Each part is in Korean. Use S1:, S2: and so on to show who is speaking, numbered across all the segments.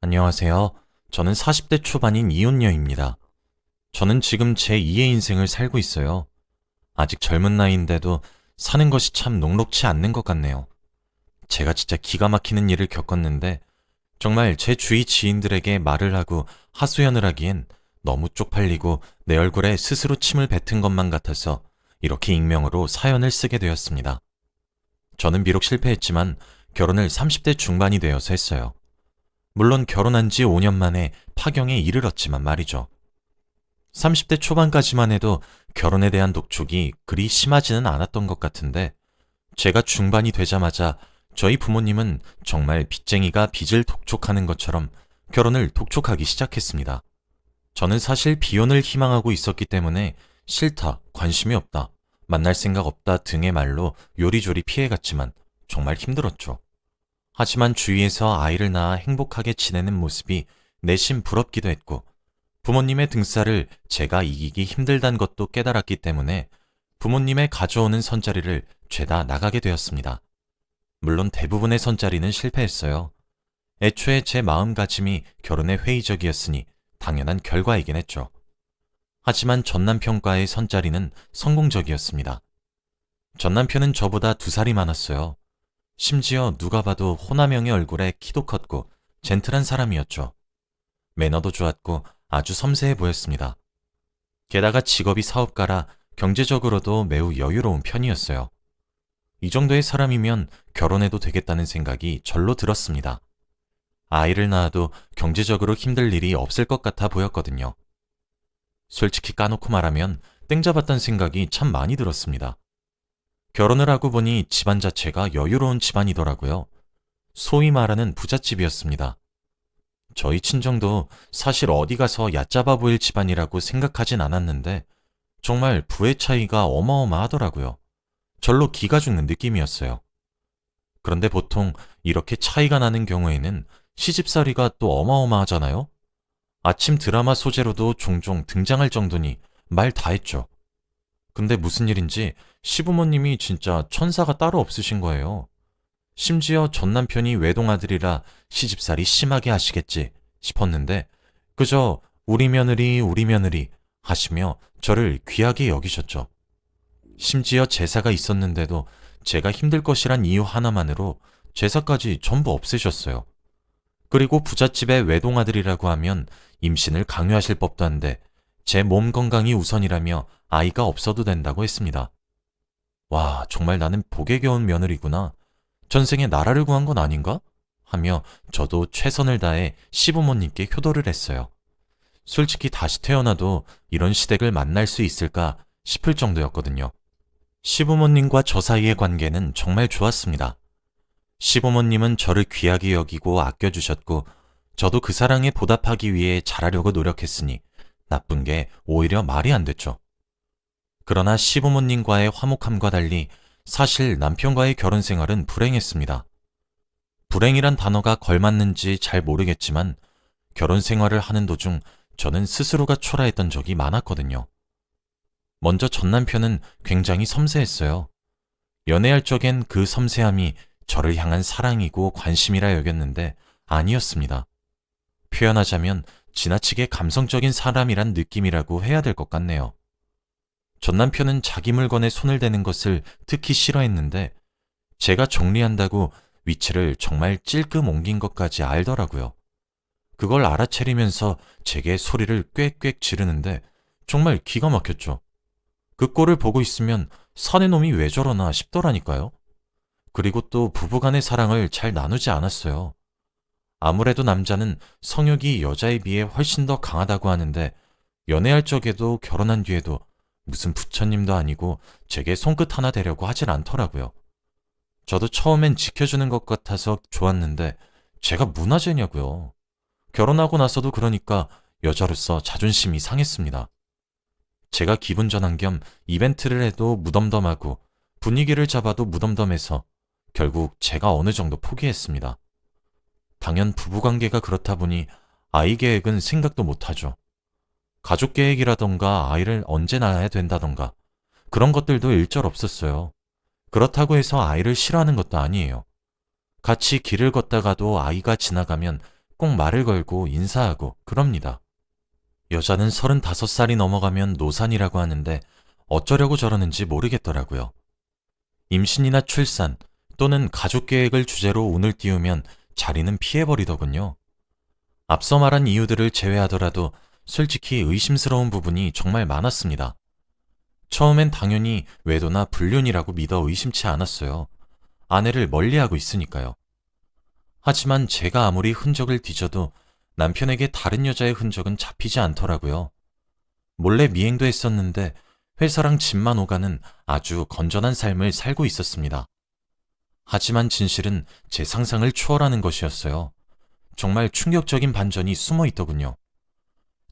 S1: 안녕하세요. 저는 40대 초반인 이혼녀입니다. 저는 지금 제 2의 인생을 살고 있어요. 아직 젊은 나이인데도 사는 것이 참 녹록치 않는 것 같네요. 제가 진짜 기가 막히는 일을 겪었는데 정말 제 주위 지인들에게 말을 하고 하소연을 하기엔 너무 쪽팔리고 내 얼굴에 스스로 침을 뱉은 것만 같아서 이렇게 익명으로 사연을 쓰게 되었습니다. 저는 비록 실패했지만 결혼을 30대 중반이 되어서 했어요. 물론 결혼한 지 5년 만에 파경에 이르렀지만 말이죠. 30대 초반까지만 해도 결혼에 대한 독촉이 그리 심하지는 않았던 것 같은데 제가 중반이 되자마자 저희 부모님은 정말 빚쟁이가 빚을 독촉하는 것처럼 결혼을 독촉하기 시작했습니다. 저는 사실 비혼을 희망하고 있었기 때문에 싫다, 관심이 없다, 만날 생각 없다 등의 말로 요리조리 피해갔지만 정말 힘들었죠. 하지만 주위에서 아이를 낳아 행복하게 지내는 모습이 내심 부럽기도 했고 부모님의 등살을 제가 이기기 힘들단 것도 깨달았기 때문에 부모님의 가져오는 선자리를 죄다 나가게 되었습니다. 물론 대부분의 선자리는 실패했어요. 애초에 제 마음가짐이 결혼에 회의적이었으니 당연한 결과이긴 했죠. 하지만 전남편과의 선자리는 성공적이었습니다. 전남편은 저보다 2살이 많았어요. 심지어 누가 봐도 호남형의 얼굴에 키도 컸고 젠틀한 사람이었죠. 매너도 좋았고 아주 섬세해 보였습니다. 게다가 직업이 사업가라 경제적으로도 매우 여유로운 편이었어요. 이 정도의 사람이면 결혼해도 되겠다는 생각이 절로 들었습니다. 아이를 낳아도 경제적으로 힘들 일이 없을 것 같아 보였거든요. 솔직히 까놓고 말하면 땡 잡았다는 생각이 참 많이 들었습니다. 결혼을 하고 보니 집안 자체가 여유로운 집안이더라고요. 소위 말하는 부잣집이었습니다. 저희 친정도 사실 어디 가서 얕잡아 보일 집안이라고 생각하진 않았는데 정말 부의 차이가 어마어마하더라고요. 절로 기가 죽는 느낌이었어요. 그런데 보통 이렇게 차이가 나는 경우에는 시집살이가 또 어마어마하잖아요? 아침 드라마 소재로도 종종 등장할 정도니 말 다 했죠. 근데 무슨 일인지 시부모님이 진짜 천사가 따로 없으신 거예요. 심지어 전 남편이 외동아들이라 시집살이 심하게 하시겠지 싶었는데 그저 우리 며느리 하시며 저를 귀하게 여기셨죠. 심지어 제사가 있었는데도 제가 힘들 것이란 이유 하나만으로 제사까지 전부 없애셨어요. 그리고 부잣집의 외동아들이라고 하면 임신을 강요하실 법도 한데 제 몸 건강이 우선이라며 아이가 없어도 된다고 했습니다. 와, 정말 나는 복에 겨운 며느리구나. 전생에 나라를 구한 건 아닌가? 하며 저도 최선을 다해 시부모님께 효도를 했어요. 솔직히 다시 태어나도 이런 시댁을 만날 수 있을까 싶을 정도였거든요. 시부모님과 저 사이의 관계는 정말 좋았습니다. 시부모님은 저를 귀하게 여기고 아껴주셨고 저도 그 사랑에 보답하기 위해 잘하려고 노력했으니 나쁜 게 오히려 말이 안 됐죠. 그러나 시부모님과의 화목함과 달리 사실 남편과의 결혼 생활은 불행했습니다. 불행이란 단어가 걸맞는지 잘 모르겠지만 결혼 생활을 하는 도중 저는 스스로가 초라했던 적이 많았거든요. 먼저 전 남편은 굉장히 섬세했어요. 연애할 적엔 그 섬세함이 저를 향한 사랑이고 관심이라 여겼는데 아니었습니다. 표현하자면 지나치게 감성적인 사람이란 느낌이라고 해야 될 것 같네요. 전 남편은 자기 물건에 손을 대는 것을 특히 싫어했는데 제가 정리한다고 위치를 정말 찔끔 옮긴 것까지 알더라고요. 그걸 알아채리면서 제게 소리를 꽥꽥 지르는데 정말 기가 막혔죠. 그 꼴을 보고 있으면 사내 놈이 왜 저러나 싶더라니까요. 그리고 또 부부간의 사랑을 잘 나누지 않았어요. 아무래도 남자는 성욕이 여자에 비해 훨씬 더 강하다고 하는데 연애할 적에도 결혼한 뒤에도 무슨 부처님도 아니고 제게 손끝 하나 대려고 하질 않더라고요. 저도 처음엔 지켜주는 것 같아서 좋았는데 제가 문화재냐고요. 결혼하고 나서도 그러니까 여자로서 자존심이 상했습니다. 제가 기분 전환 겸 이벤트를 해도 무덤덤하고 분위기를 잡아도 무덤덤해서 결국 제가 어느 정도 포기했습니다. 당연 부부관계가 그렇다 보니 아이 계획은 생각도 못하죠. 가족 계획이라던가 아이를 언제 낳아야 된다던가 그런 것들도 일절 없었어요. 그렇다고 해서 아이를 싫어하는 것도 아니에요. 같이 길을 걷다가도 아이가 지나가면 꼭 말을 걸고 인사하고 그럽니다. 여자는 35살이 넘어가면 노산이라고 하는데 어쩌려고 저러는지 모르겠더라고요. 임신이나 출산 또는 가족 계획을 주제로 운을 띄우면 자리는 피해버리더군요. 앞서 말한 이유들을 제외하더라도 솔직히 의심스러운 부분이 정말 많았습니다. 처음엔 당연히 외도나 불륜이라고 믿어 의심치 않았어요. 아내를 멀리하고 있으니까요. 하지만 제가 아무리 흔적을 뒤져도 남편에게 다른 여자의 흔적은 잡히지 않더라고요. 몰래 미행도 했었는데 회사랑 집만 오가는 아주 건전한 삶을 살고 있었습니다. 하지만 진실은 제 상상을 초월하는 것이었어요. 정말 충격적인 반전이 숨어 있더군요.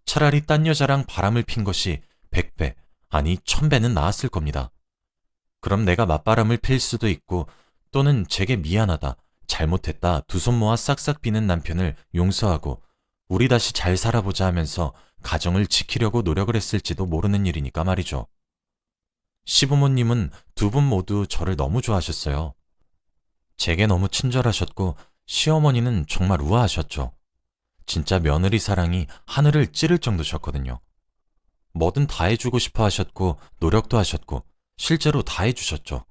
S1: 차라리 딴 여자랑 바람을 핀 것이 100배, 아니 1000배는 나았을 겁니다. 그럼 내가 맞바람을 필 수도 있고 또는 제게 미안하다, 잘못했다 두 손 모아 싹싹 비는 남편을 용서하고 우리 다시 잘 살아보자 하면서 가정을 지키려고 노력을 했을지도 모르는 일이니까 말이죠. 시부모님은 두 분 모두 저를 너무 좋아하셨어요. 제게 너무 친절하셨고 시어머니는 정말 우아하셨죠. 진짜 며느리 사랑이 하늘을 찌를 정도셨거든요. 뭐든 다 해주고 싶어 하셨고 노력도 하셨고 실제로 다 해주셨죠.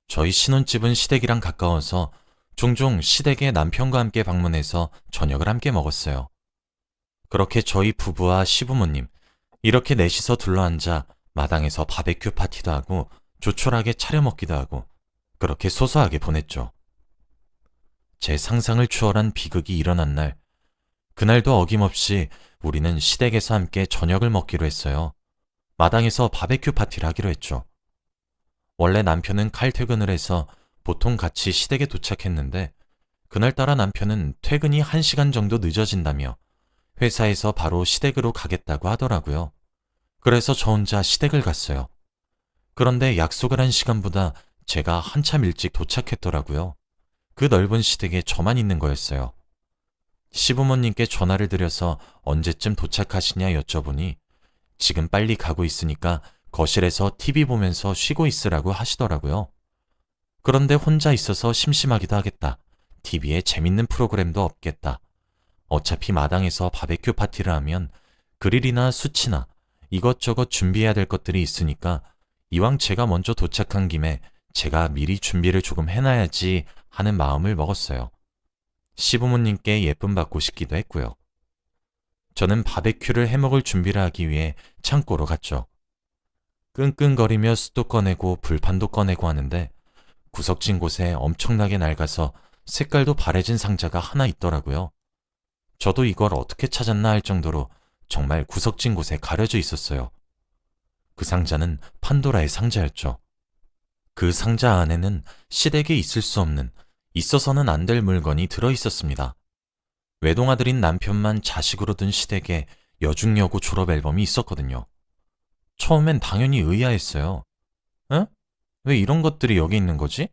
S1: 저희 신혼집은 시댁이랑 가까워서 종종 시댁에 남편과 함께 방문해서 저녁을 함께 먹었어요. 그렇게 저희 부부와 시부모님 이렇게 넷이서 둘러앉아 마당에서 바베큐 파티도 하고 조촐하게 차려 먹기도 하고 그렇게 소소하게 보냈죠. 제 상상을 초월한 비극이 일어난 날, 그날도 어김없이 우리는 시댁에서 함께 저녁을 먹기로 했어요. 마당에서 바베큐 파티를 하기로 했죠. 원래 남편은 칼퇴근을 해서 보통 같이 시댁에 도착했는데 그날따라 남편은 퇴근이 1시간 정도 늦어진다며 회사에서 바로 시댁으로 가겠다고 하더라고요. 그래서 저 혼자 시댁을 갔어요. 그런데 약속을 한 시간보다 제가 한참 일찍 도착했더라고요. 그 넓은 시댁에 저만 있는 거였어요. 시부모님께 전화를 드려서 언제쯤 도착하시냐 여쭤보니 지금 빨리 가고 있으니까 거실에서 TV 보면서 쉬고 있으라고 하시더라고요. 그런데 혼자 있어서 심심하기도 하겠다. TV에 재밌는 프로그램도 없겠다. 어차피 마당에서 바베큐 파티를 하면 그릴이나 수치나 이것저것 준비해야 될 것들이 있으니까 이왕 제가 먼저 도착한 김에 제가 미리 준비를 조금 해놔야지 하는 마음을 먹었어요. 시부모님께 예쁨 받고 싶기도 했고요. 저는 바베큐를 해먹을 준비를 하기 위해 창고로 갔죠. 끙끙거리며 숯도 꺼내고 불판도 꺼내고 하는데 구석진 곳에 엄청나게 낡아서 색깔도 바래진 상자가 하나 있더라고요. 저도 이걸 어떻게 찾았나 할 정도로 정말 구석진 곳에 가려져 있었어요. 그 상자는 판도라의 상자였죠. 그 상자 안에는 시댁에 있을 수 없는, 있어서는 안 될 물건이 들어있었습니다. 외동아들인 남편만 자식으로 둔 시댁에 여중여고 졸업 앨범이 있었거든요. 처음엔 당연히 의아했어요. 에? 왜 이런 것들이 여기 있는 거지?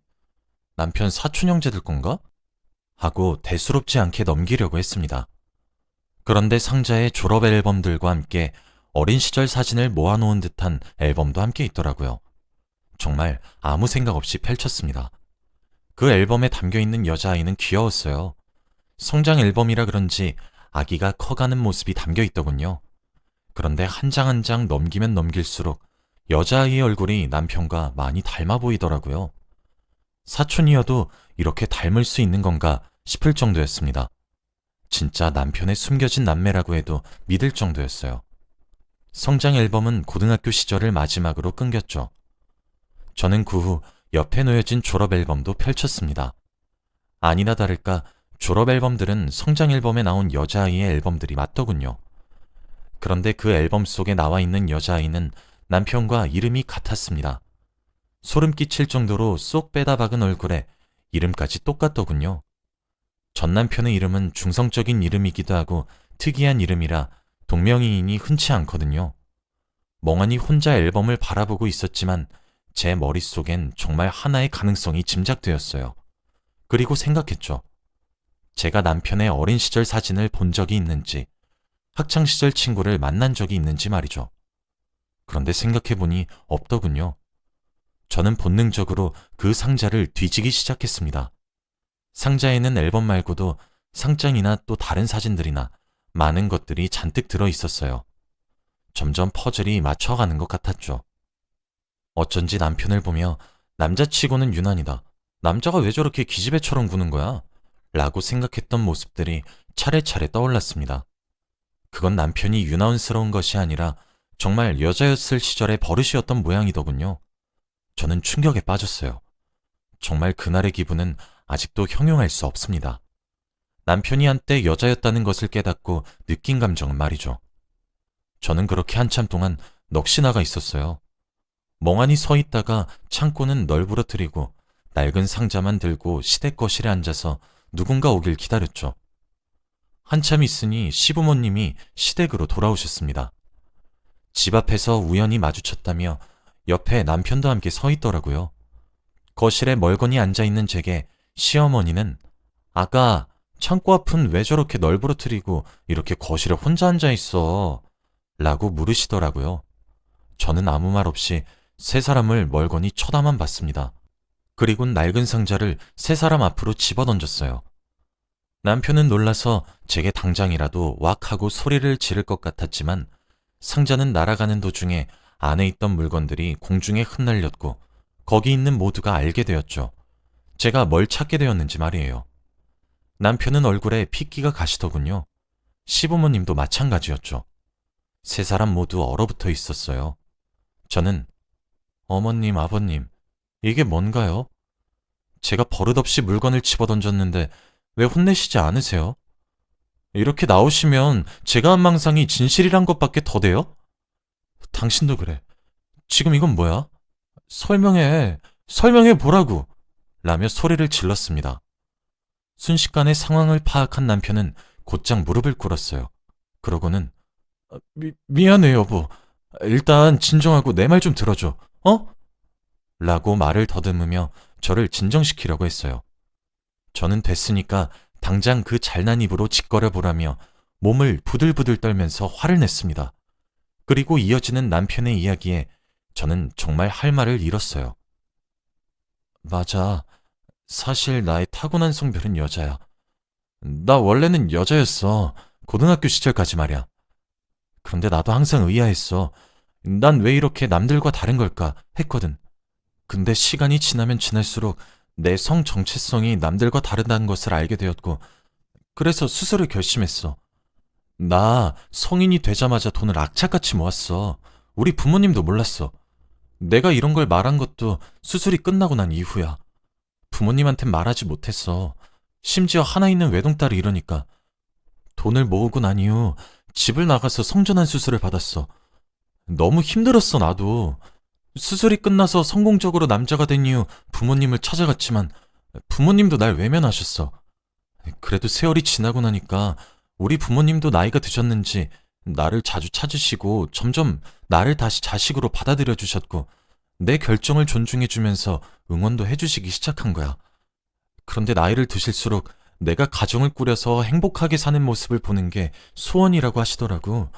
S1: 남편 사촌 형제들 건가? 하고 대수롭지 않게 넘기려고 했습니다. 그런데 상자에 졸업 앨범들과 함께 어린 시절 사진을 모아놓은 듯한 앨범도 함께 있더라고요. 정말 아무 생각 없이 펼쳤습니다. 그 앨범에 담겨있는 여자아이는 귀여웠어요. 성장 앨범이라 그런지 아기가 커가는 모습이 담겨있더군요. 그런데 한 장 한 장 넘기면 넘길수록 여자아이의 얼굴이 남편과 많이 닮아 보이더라고요. 사촌이어도 이렇게 닮을 수 있는 건가 싶을 정도였습니다. 진짜 남편의 숨겨진 남매라고 해도 믿을 정도였어요. 성장 앨범은 고등학교 시절을 마지막으로 끊겼죠. 저는 그 후 옆에 놓여진 졸업 앨범도 펼쳤습니다. 아니나 다를까 졸업 앨범들은 성장 앨범에 나온 여자아이의 앨범들이 맞더군요. 그런데 그 앨범 속에 나와 있는 여자아이는 남편과 이름이 같았습니다. 소름 끼칠 정도로 쏙 빼다 박은 얼굴에 이름까지 똑같더군요. 전 남편의 이름은 중성적인 이름이기도 하고 특이한 이름이라 동명이인이 흔치 않거든요. 멍하니 혼자 앨범을 바라보고 있었지만 제 머릿속엔 정말 하나의 가능성이 짐작되었어요. 그리고 생각했죠. 제가 남편의 어린 시절 사진을 본 적이 있는지, 학창시절 친구를 만난 적이 있는지 말이죠. 그런데 생각해보니 없더군요. 저는 본능적으로 그 상자를 뒤지기 시작했습니다. 상자에는 앨범 말고도 상장이나 또 다른 사진들이나 많은 것들이 잔뜩 들어 있었어요. 점점 퍼즐이 맞춰가는 것 같았죠. 어쩐지 남편을 보며 남자치고는 유난이다. 남자가 왜 저렇게 기집애처럼 구는 거야? 라고 생각했던 모습들이 차례차례 떠올랐습니다. 그건 남편이 유나운스러운 것이 아니라 정말 여자였을 시절의 버릇이었던 모양이더군요. 저는 충격에 빠졌어요. 정말 그날의 기분은 아직도 형용할 수 없습니다. 남편이 한때 여자였다는 것을 깨닫고 느낀 감정은 말이죠. 저는 그렇게 한참 동안 넋이 나가 있었어요. 멍하니 서 있다가 창고는 널브러뜨리고 낡은 상자만 들고 시댁 거실에 앉아서 누군가 오길 기다렸죠. 한참 있으니 시부모님이 시댁으로 돌아오셨습니다. 집 앞에서 우연히 마주쳤다며 옆에 남편도 함께 서 있더라고요. 거실에 멀거니 앉아있는 제게 시어머니는 아가, 창고 앞은 왜 저렇게 널브러뜨리고 이렇게 거실에 혼자 앉아있어? 라고 물으시더라고요. 저는 아무 말 없이 세 사람을 멀거니 쳐다만 봤습니다. 그리곤 낡은 상자를 세 사람 앞으로 집어던졌어요. 남편은 놀라서 제게 당장이라도 왁 하고 소리를 지를 것 같았지만 상자는 날아가는 도중에 안에 있던 물건들이 공중에 흩날렸고 거기 있는 모두가 알게 되었죠. 제가 뭘 찾게 되었는지 말이에요. 남편은 얼굴에 핏기가 가시더군요. 시부모님도 마찬가지였죠. 세 사람 모두 얼어붙어 있었어요. 저는 어머님, 아버님, 이게 뭔가요? 제가 버릇없이 물건을 집어던졌는데 왜 혼내시지 않으세요? 이렇게 나오시면 제가 한 망상이 진실이란 것밖에 더 돼요? 당신도 그래. 지금 이건 뭐야? 설명해 보라고! 라며 소리를 질렀습니다. 순식간에 상황을 파악한 남편은 곧장 무릎을 꿇었어요. 그러고는 미안해 여보. 일단 진정하고 내 말 좀 들어줘. 어? 라고 말을 더듬으며 저를 진정시키려고 했어요. 저는 됐으니까 당장 그 잘난 입으로 짓거려 보라며 몸을 부들부들 떨면서 화를 냈습니다. 그리고 이어지는 남편의 이야기에 저는 정말 할 말을 잃었어요. 맞아. 사실 나의 타고난 성별은 여자야. 나 원래는 여자였어. 고등학교 시절까지 말이야. 그런데 나도 항상 의아했어. 난 왜 이렇게 남들과 다른 걸까 했거든. 근데 시간이 지나면 지날수록 내 성 정체성이 남들과 다르다는 것을 알게 되었고, 그래서 수술을 결심했어. 나 성인이 되자마자 돈을 악착같이 모았어. 우리 부모님도 몰랐어. 내가 이런 걸 말한 것도 수술이 끝나고 난 이후야. 부모님한텐 말하지 못했어. 심지어 하나 있는 외동딸이 이러니까. 돈을 모으고 난 이후 집을 나가서 성전환 수술을 받았어. 너무 힘들었어, 나도. 수술이 끝나서 성공적으로 남자가 된 이후 부모님을 찾아갔지만 부모님도 날 외면하셨어. 그래도 세월이 지나고 나니까 우리 부모님도 나이가 드셨는지 나를 자주 찾으시고 점점 나를 다시 자식으로 받아들여 주셨고 내 결정을 존중해 주면서 응원도 해주시기 시작한 거야. 그런데 나이를 드실수록 내가 가정을 꾸려서 행복하게 사는 모습을 보는 게 소원이라고 하시더라고.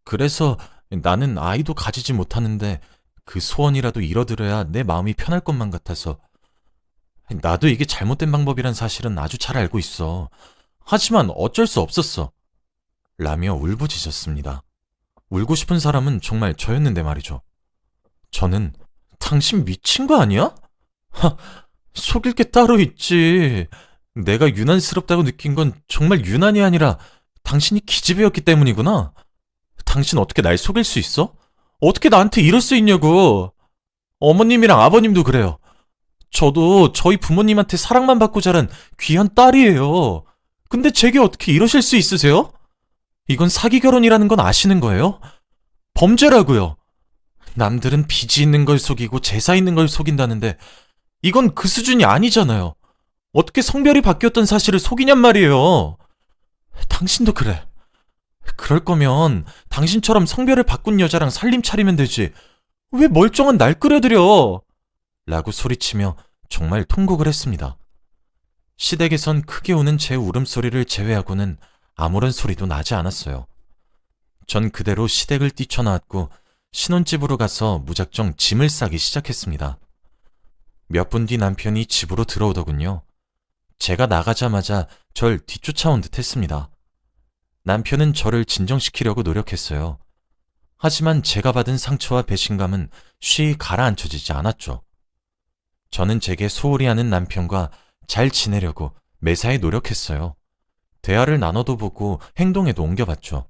S1: 그래서 나는 아이도 가지지 못하는데 그 소원이라도 이뤄들어야 내 마음이 편할 것만 같아서. 나도 이게 잘못된 방법이란 사실은 아주 잘 알고 있어. 하지만 어쩔 수 없었어. 라며 울부짖었습니다. 울고 싶은 사람은 정말 저였는데 말이죠. 저는 당신 미친 거 아니야? 속일 게 따로 있지. 내가 유난스럽다고 느낀 건 정말 유난이 아니라 당신이 기집애였기 때문이구나. 당신 어떻게 날 속일 수 있어? 어떻게 나한테 이럴 수 있냐고. 어머님이랑 아버님도 그래요. 저도 저희 부모님한테 사랑만 받고 자란 귀한 딸이에요. 근데 제게 어떻게 이러실 수 있으세요? 이건 사기 결혼이라는 건 아시는 거예요? 범죄라고요. 남들은 빚이 있는 걸 속이고 제사 있는 걸 속인다는데 이건 그 수준이 아니잖아요. 어떻게 성별이 바뀌었던 사실을 속이냔 말이에요. 당신도 그래. 그럴 거면 당신처럼 성별을 바꾼 여자랑 살림 차리면 되지. 왜 멀쩡한 날 끌어들여? 라고 소리치며 정말 통곡을 했습니다. 시댁에선 크게 우는 제 울음소리를 제외하고는 아무런 소리도 나지 않았어요. 전 그대로 시댁을 뛰쳐나왔고 신혼집으로 가서 무작정 짐을 싸기 시작했습니다. 몇 분 뒤 남편이 집으로 들어오더군요. 제가 나가자마자 절 뒤쫓아온 듯 했습니다. 남편은 저를 진정시키려고 노력했어요. 하지만 제가 받은 상처와 배신감은 쉬이 가라앉혀지지 않았죠. 저는 제게 소홀히 하는 남편과 잘 지내려고 매사에 노력했어요. 대화를 나눠도 보고 행동에도 옮겨봤죠.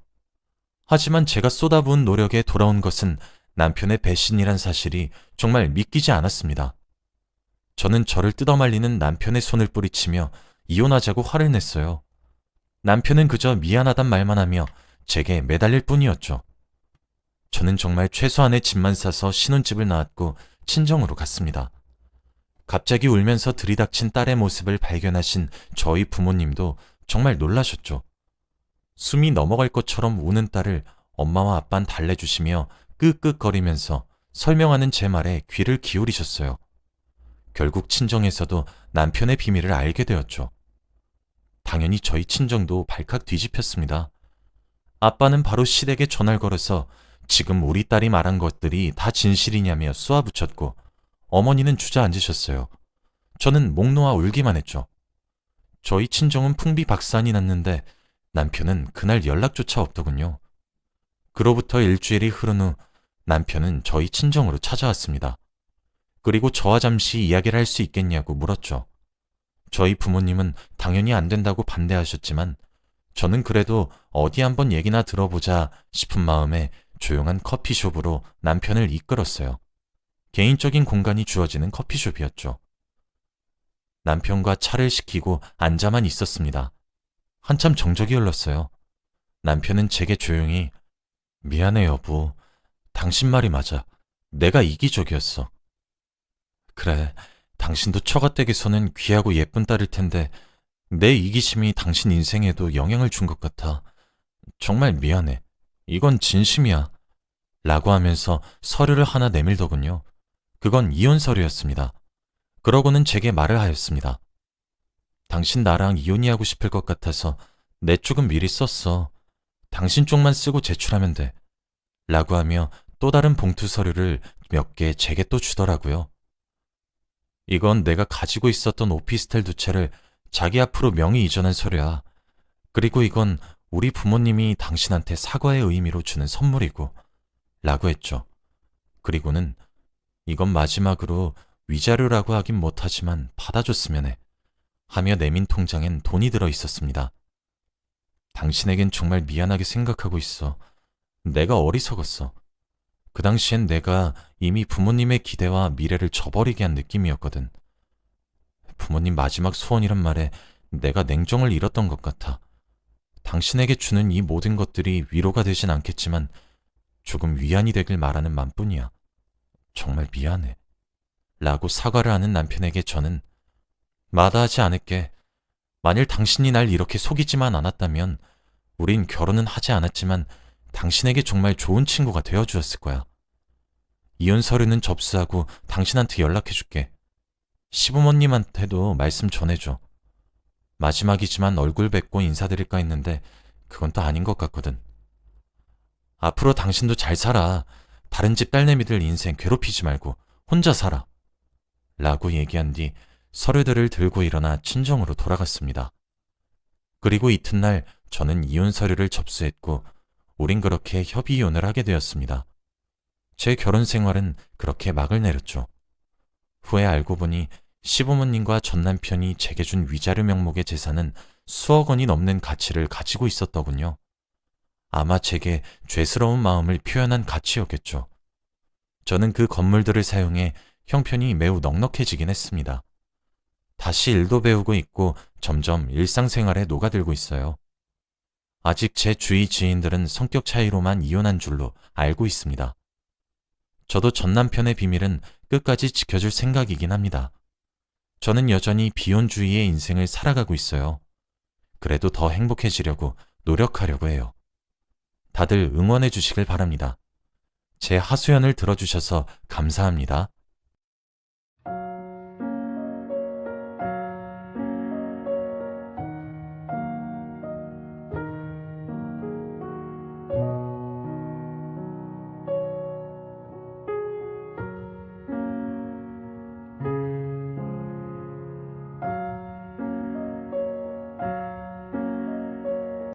S1: 하지만 제가 쏟아부은 노력에 돌아온 것은 남편의 배신이란 사실이 정말 믿기지 않았습니다. 저는 저를 뜯어말리는 남편의 손을 뿌리치며 이혼하자고 화를 냈어요. 남편은 그저 미안하단 말만 하며 제게 매달릴 뿐이었죠. 저는 정말 최소한의 짐만 싸서 신혼집을 나왔고 친정으로 갔습니다. 갑자기 울면서 들이닥친 딸의 모습을 발견하신 저희 부모님도 정말 놀라셨죠. 숨이 넘어갈 것처럼 우는 딸을 엄마와 아빠는 달래주시며 끄끄거리면서 설명하는 제 말에 귀를 기울이셨어요. 결국 친정에서도 남편의 비밀을 알게 되었죠. 당연히 저희 친정도 발칵 뒤집혔습니다. 아빠는 바로 시댁에 전화를 걸어서 지금 우리 딸이 말한 것들이 다 진실이냐며 쏘아붙였고 어머니는 주저앉으셨어요. 저는 목 놓아 울기만 했죠. 저희 친정은 풍비박산이 났는데 남편은 그날 연락조차 없더군요. 그로부터 일주일이 흐른 후 남편은 저희 친정으로 찾아왔습니다. 그리고 저와 잠시 이야기를 할 수 있겠냐고 물었죠. 저희 부모님은 당연히 안 된다고 반대하셨지만 저는 그래도 어디 한번 얘기나 들어보자 싶은 마음에 조용한 커피숍으로 남편을 이끌었어요. 개인적인 공간이 주어지는 커피숍이었죠. 남편과 차를 시키고 앉아만 있었습니다. 한참 정적이 흘렀어요. 남편은 제게 조용히 미안해 여보. 당신 말이 맞아. 내가 이기적이었어. 그래, 당신도 처가댁에서는 귀하고 예쁜 딸일 텐데 내 이기심이 당신 인생에도 영향을 준 것 같아. 정말 미안해. 이건 진심이야. 라고 하면서 서류를 하나 내밀더군요. 그건 이혼 서류였습니다. 그러고는 제게 말을 하였습니다. 당신 나랑 이혼이 하고 싶을 것 같아서 내 쪽은 미리 썼어. 당신 쪽만 쓰고 제출하면 돼. 라고 하며 또 다른 봉투 서류를 몇 개 제게 또 주더라고요. 이건 내가 가지고 있었던 오피스텔 2채를 자기 앞으로 명의 이전한 서류야. 그리고 이건 우리 부모님이 당신한테 사과의 의미로 주는 선물이고 라고 했죠. 그리고는 이건 마지막으로 위자료라고 하긴 못하지만 받아줬으면 해 하며 내민 통장엔 돈이 들어 있었습니다. 당신에겐 정말 미안하게 생각하고 있어. 내가 어리석었어. 그 당시엔 내가 이미 부모님의 기대와 미래를 저버리게 한 느낌이었거든. 부모님 마지막 소원이란 말에 내가 냉정을 잃었던 것 같아. 당신에게 주는 이 모든 것들이 위로가 되진 않겠지만 조금 위안이 되길 말하는 맘뿐이야. 정말 미안해. 라고 사과를 하는 남편에게 저는 마다하지 않을게. 만일 당신이 날 이렇게 속이지만 않았다면 우린 결혼은 하지 않았지만 당신에게 정말 좋은 친구가 되어주었을 거야. 이혼 서류는 접수하고 당신한테 연락해줄게. 시부모님한테도 말씀 전해줘. 마지막이지만 얼굴 뵙고 인사드릴까 했는데 그건 또 아닌 것 같거든. 앞으로 당신도 잘 살아. 다른 집 딸내미들 인생 괴롭히지 말고 혼자 살아. 라고 얘기한 뒤 서류들을 들고 일어나 친정으로 돌아갔습니다. 그리고 이튿날 저는 이혼 서류를 접수했고 우린 그렇게 협의 이혼을 하게 되었습니다. 제 결혼 생활은 그렇게 막을 내렸죠. 후에 알고 보니 시부모님과 전 남편이 제게 준 위자료 명목의 재산은 수억 원이 넘는 가치를 가지고 있었더군요. 아마 제게 죄스러운 마음을 표현한 가치였겠죠. 저는 그 건물들을 사용해 형편이 매우 넉넉해지긴 했습니다. 다시 일도 배우고 있고 점점 일상생활에 녹아들고 있어요. 아직 제 주위 지인들은 성격 차이로만 이혼한 줄로 알고 있습니다. 저도 전 남편의 비밀은 끝까지 지켜줄 생각이긴 합니다. 저는 여전히 비혼주의의 인생을 살아가고 있어요. 그래도 더 행복해지려고 노력하려고 해요. 다들 응원해 주시길 바랍니다. 제 하소연을 들어주셔서 감사합니다.